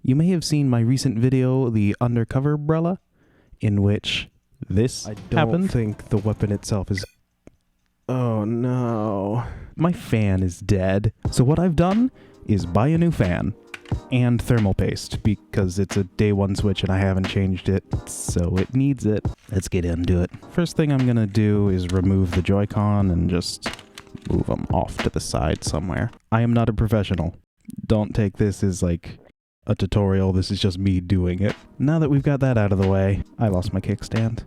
You may have seen my recent video, the undercover umbrella, in which this happened. I think the weapon itself is... Oh no. My fan is dead. So what I've done is buy a new fan and thermal paste because it's a day one switch and I haven't changed it, so it needs it. Let's get into it. First thing I'm gonna do is remove the Joy-Con and just move them off to the side somewhere. I am not a professional. Don't take this as like a tutorial, this is just me doing it. Now that we've got that out of the way, I lost my kickstand.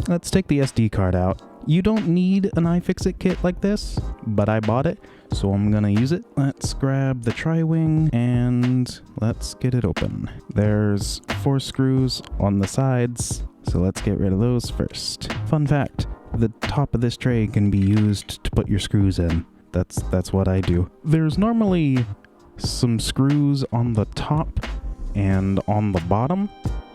Let's take the SD card out. You don't need an iFixit kit like this, but I bought it, so I'm gonna use it. Let's grab the tri-wing and let's get it open. There's 4 screws on the sides, so let's get rid of those first. Fun fact, the top of this tray can be used to put your screws in. That's what I do. There's normally some screws on the top and on the bottom.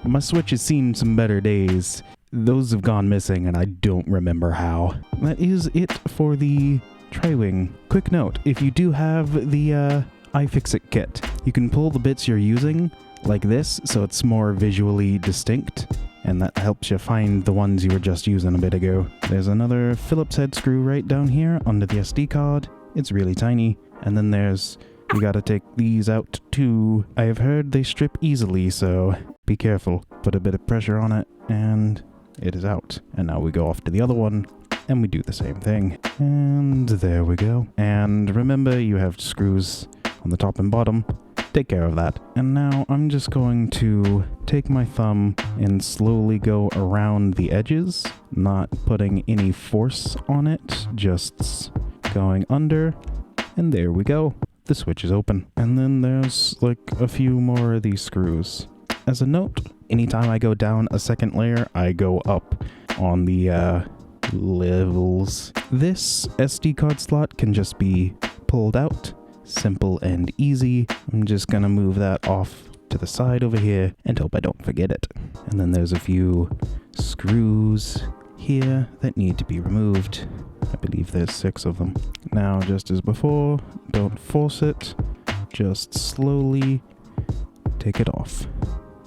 My Switch has seen some better days. Those have gone missing and I don't remember how. That is it for the tri-wing. Quick note, if you do have the iFixit kit, you can pull the bits you're using like this so it's more visually distinct, and that helps you find the ones you were just using a bit ago. There's another Phillips head screw right down here under the SD card. It's really tiny. And then you gotta take these out too. I have heard they strip easily, so be careful. Put a bit of pressure on it and it is out. And now we go off to the other one and we do the same thing. And there we go. And remember, you have screws on the top and bottom. Take care of that. And now I'm just going to take my thumb and slowly go around the edges, not putting any force on it, just going under. And there we go. The switch is open. And then there's like a few more of these screws. As a note, anytime I go down a second layer, I go up on the levels. This SD card slot can just be pulled out. Simple and easy. I'm just gonna move that off to the side over here and hope I don't forget it. And then there's a few screws here that need to be removed. I believe there's 6 of them. Now, just as before, don't force it, just slowly take it off.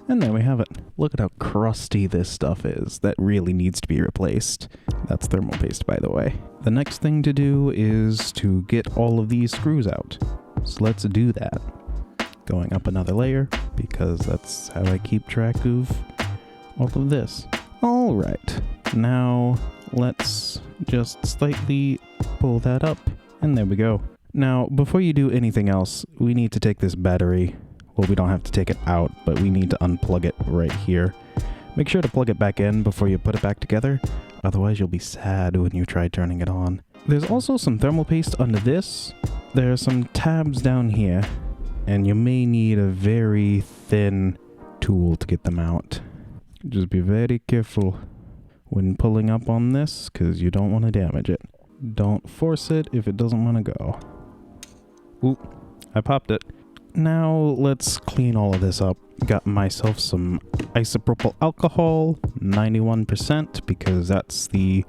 And there we have it. Look at how crusty this stuff is. That really needs to be replaced. That's thermal paste, by the way. The next thing to do is to get all of these screws out. So let's do that. Going up another layer, because that's how I keep track of all of this. All right, now let's just slightly pull that up, and there we go. Now, before you do anything else, we need to take this battery. Well, we don't have to take it out, but we need to unplug it right here. Make sure to plug it back in before you put it back together, otherwise you'll be sad when you try turning it on. There's also some thermal paste under this. There are some tabs down here, and you may need a very thin tool to get them out. Just be very careful when pulling up on this, because you don't want to damage it. Don't force it if it doesn't want to go. Oop, I popped it. Now let's clean all of this up. Got myself some isopropyl alcohol, 91%, because that's the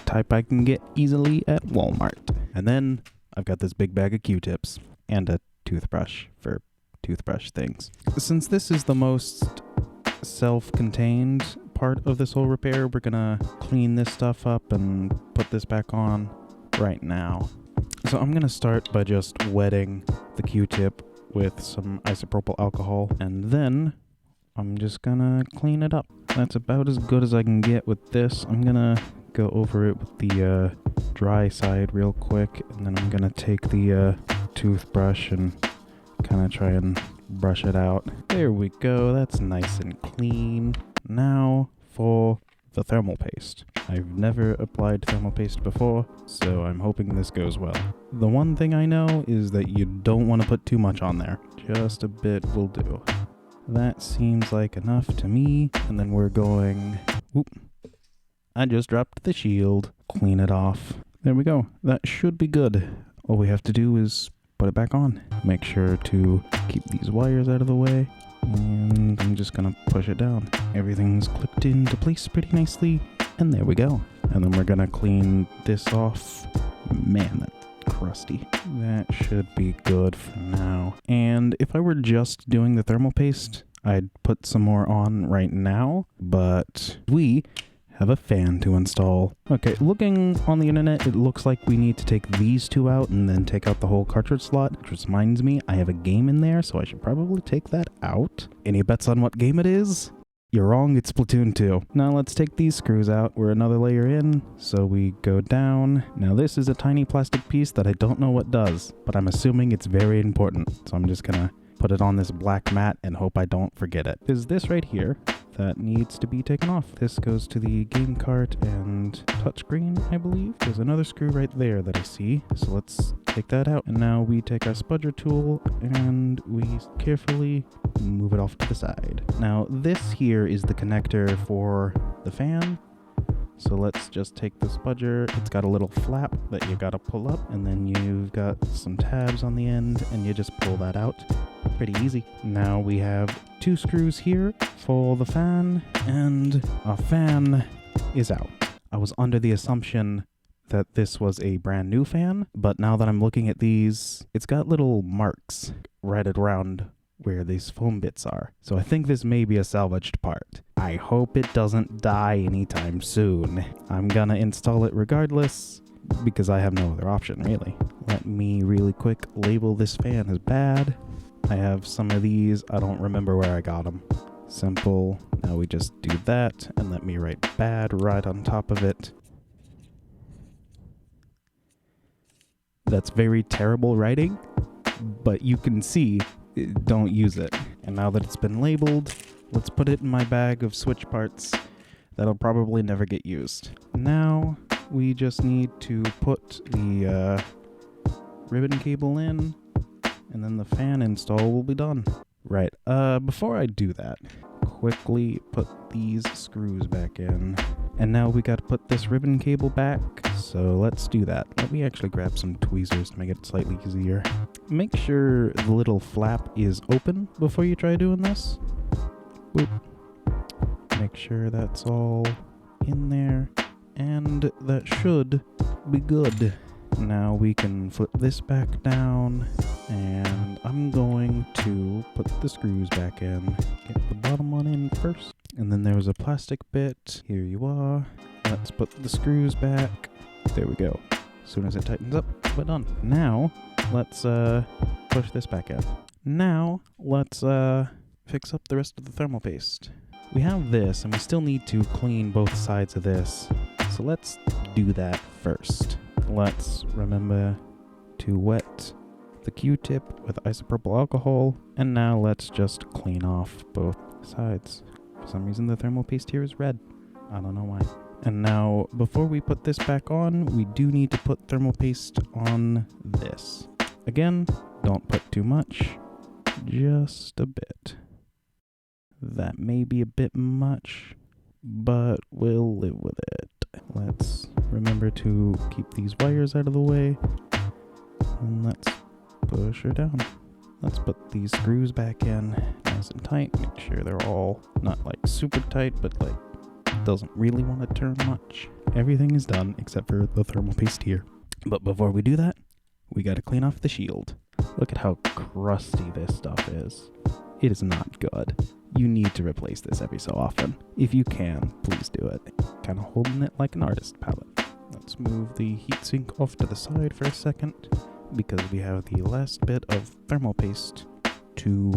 type I can get easily at Walmart. And then I've got this big bag of Q-tips and a toothbrush for toothbrush things. Since this is the most self-contained part of this whole repair, we're gonna clean this stuff up and put this back on right now. So I'm gonna start by just wetting the Q-tip with some isopropyl alcohol, and then I'm just gonna clean it up. That's about as good as I can get with this. I'm gonna go over it with the dry side real quick, and then I'm gonna take the toothbrush and kind of try and brush it out. There we go, that's nice and clean. Now for the thermal paste. I've never applied thermal paste before, so I'm hoping this goes well. The one thing I know is that you don't want to put too much on there. Just a bit will do. That seems like enough to me. And then we're going... Oop. I just dropped the shield. Clean it off. There we go. That should be good. All we have to do is put it back on. Make sure to keep these wires out of the way. And I'm just gonna push it down. Everything's clipped into place pretty nicely. And there we go. And then we're gonna clean this off. Man, that's crusty. That should be good for now. And if I were just doing the thermal paste, I'd put some more on right now, but we have a fan to install. Okay, looking on the internet, it looks like we need to take these two out and then take out the whole cartridge slot, which reminds me, I have a game in there, so I should probably take that out. Any bets on what game it is? You're wrong, it's Splatoon 2. Now let's take these screws out. We're another layer in, so we go down. Now this is a tiny plastic piece that I don't know what does, but I'm assuming it's very important. So I'm just gonna put it on this black mat and hope I don't forget it. Is this right here that needs to be taken off. This goes to the game cart and touchscreen, I believe. There's another screw right there that I see, so let's take that out. And now we take our spudger tool and we carefully move it off to the side. Now this here is the connector for the fan. So let's just take the spudger. It's got a little flap that you gotta pull up, and then you've got some tabs on the end, and you just pull that out. Pretty easy. Now we have two screws here for the fan, and our fan is out. I was under the assumption that this was a brand new fan, but now that I'm looking at these, it's got little marks right around where these foam bits are. So I think this may be a salvaged part. I hope it doesn't die anytime soon. I'm gonna install it regardless because I have no other option, really. Let me really quick label this fan as bad. I have some of these. I don't remember where I got them. Simple. Now we just do that and let me write bad right on top of it. That's very terrible writing, but you can see, don't use it. And now that it's been labeled, let's put it in my bag of switch parts that'll probably never get used. Now we just need to put the ribbon cable in, and then the fan install will be done. Right, before I do that, quickly put these screws back in. And now we gotta put this ribbon cable back, so let's do that. Let me actually grab some tweezers to make it slightly easier. Make sure the little flap is open before you try doing this. Boop. Make sure that's all in there, and that should be good. Now we can flip this back down, and I'm going to put the screws back in. Get the bottom one in first, and then there's a plastic bit. Here you are. Let's put the screws back. There we go. As soon as it tightens up, we're done. Now, let's push this back in. Now, let's fix up the rest of the thermal paste. We have this, and we still need to clean both sides of this. So let's do that first. Let's remember to wet the Q-tip with isopropyl alcohol, and now let's just clean off both sides. For some reason the thermal paste here is red. I don't know why. And now, before we put this back on, we do need to put thermal paste on this. Again, don't put too much, just a bit. That may be a bit much, but we'll live with it. Let's remember to keep these wires out of the way, and let's push her down. Let's put these screws back in nice and tight. Make sure they're all not like super tight, but like doesn't really want to turn much. Everything is done except for the thermal paste here. But before we do that, we got to clean off the shield. Look at how crusty this stuff is. It is not good. You need to replace this every so often. If you can, please do it. Kind of holding it like an artist palette. Let's move the heatsink off to the side for a second, because we have the last bit of thermal paste to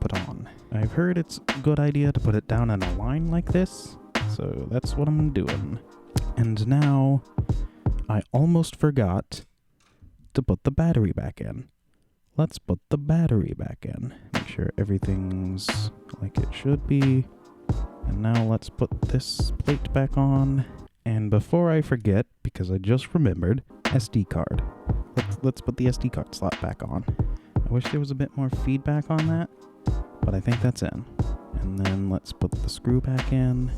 put on. I've heard it's a good idea to put it down in a line like this, so that's what I'm doing. And now, I almost forgot to put the battery back in. Let's put the battery back in. Make sure everything's like it should be. And now let's put this plate back on. And before I forget, because I just remembered, SD card. Let's put the SD card slot back on. I wish there was a bit more feedback on that, but I think that's in. And then let's put the screw back in.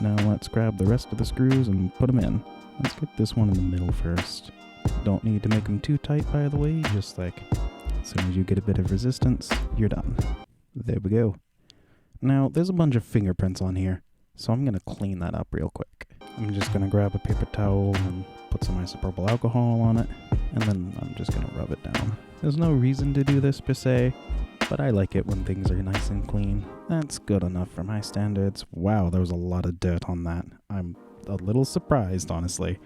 Now let's grab the rest of the screws and put them in. Let's get this one in the middle first. Don't need to make them too tight, by the way, just like as soon as you get a bit of resistance, you're done. There we go. Now, there's a bunch of fingerprints on here, so I'm going to clean that up real quick. I'm just going to grab a paper towel and put some isopropyl alcohol on it, and then I'm just going to rub it down. There's no reason to do this per se, but I like it when things are nice and clean. That's good enough for my standards. Wow, there was a lot of dirt on that. I'm a little surprised, honestly.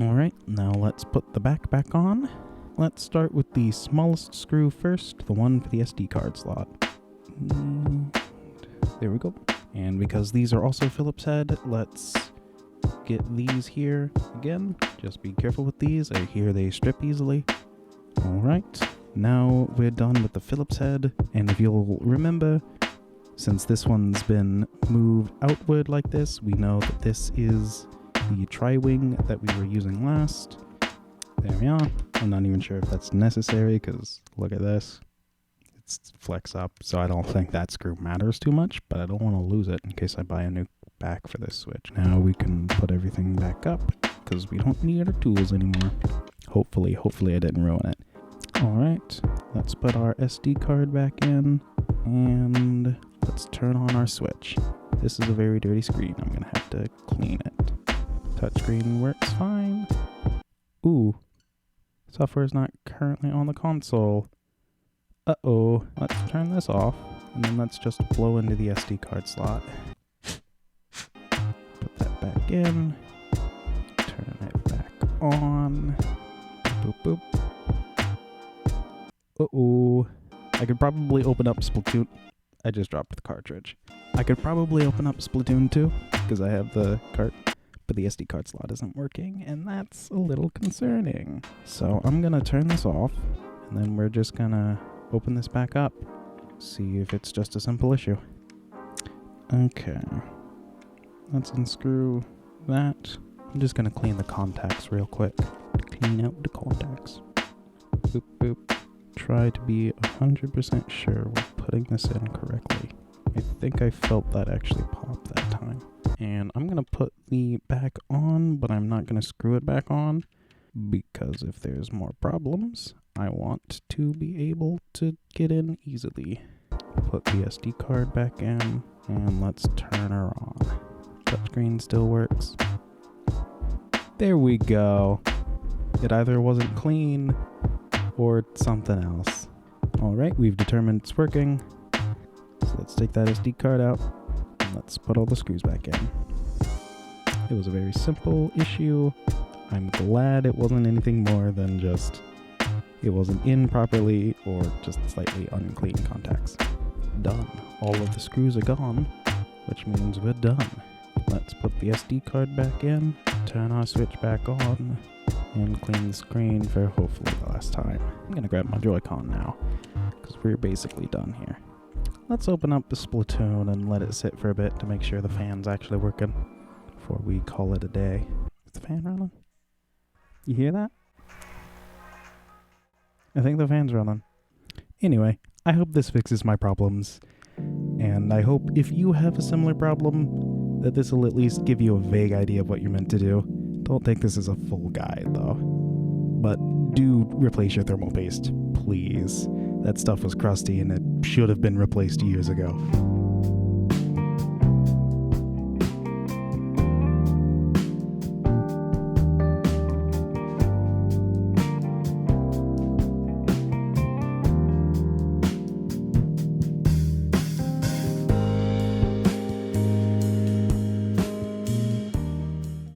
Alright, now let's put the back on. Let's start with the smallest screw first, the one for the SD card slot. There we go. And because these are also Phillips head, let's get these here again. Just be careful with these. I hear they strip easily. Alright, now we're done with the Phillips head. And if you'll remember, since this one's been moved outward like this, we know that this is the tri-wing that we were using last. There we are. I'm not even sure if that's necessary because look at this. It's flex up, so I don't think that screw matters too much, but I don't want to lose it in case I buy a new back for this switch. Now we can put everything back up because we don't need our tools anymore. Hopefully I didn't ruin it. Alright, let's put our SD card back in and let's turn on our switch. This is a very dirty screen. I'm going to have to clean it. Touchscreen works fine. Ooh, software is not currently on the console. Uh-oh, let's turn this off, and then let's just blow into the SD card slot. Put that back in, turn it back on, boop boop. Uh-oh, I could probably open up Splatoon. I just dropped the cartridge. I could probably open up Splatoon 2, because I have the cart. But the SD card slot isn't working, and that's a little concerning. So I'm gonna turn this off, and then we're just gonna open this back up. See if it's just a simple issue. Okay. Let's unscrew that. I'm just gonna clean the contacts real quick. Clean out the contacts. Boop boop. Try to be 100% sure we're putting this in correctly. I think I felt that actually pop that time. And I'm going to put the back on, but I'm not going to screw it back on because if there's more problems, I want to be able to get in easily. Put the SD card back in, and let's turn her on. Touchscreen still works. There we go. It either wasn't clean or something else. Alright, we've determined it's working. So let's take that SD card out. Let's put all the screws back in. It was a very simple issue. I'm glad it wasn't anything more than just it wasn't in properly or just slightly unclean contacts. Done. All of the screws are gone, which means we're done. Let's put the SD card back in, turn our switch back on, and clean the screen for hopefully the last time. I'm gonna grab my Joy-Con now, because we're basically done here. Let's open up the Splatoon and let it sit for a bit to make sure the fan's actually working before we call it a day. Is the fan running? You hear that? I think the fan's running. Anyway, I hope this fixes my problems. And I hope if you have a similar problem, that this will at least give you a vague idea of what you're meant to do. Don't take this as a full guide, though. But do replace your thermal paste, please. That stuff was crusty and it should have been replaced years ago.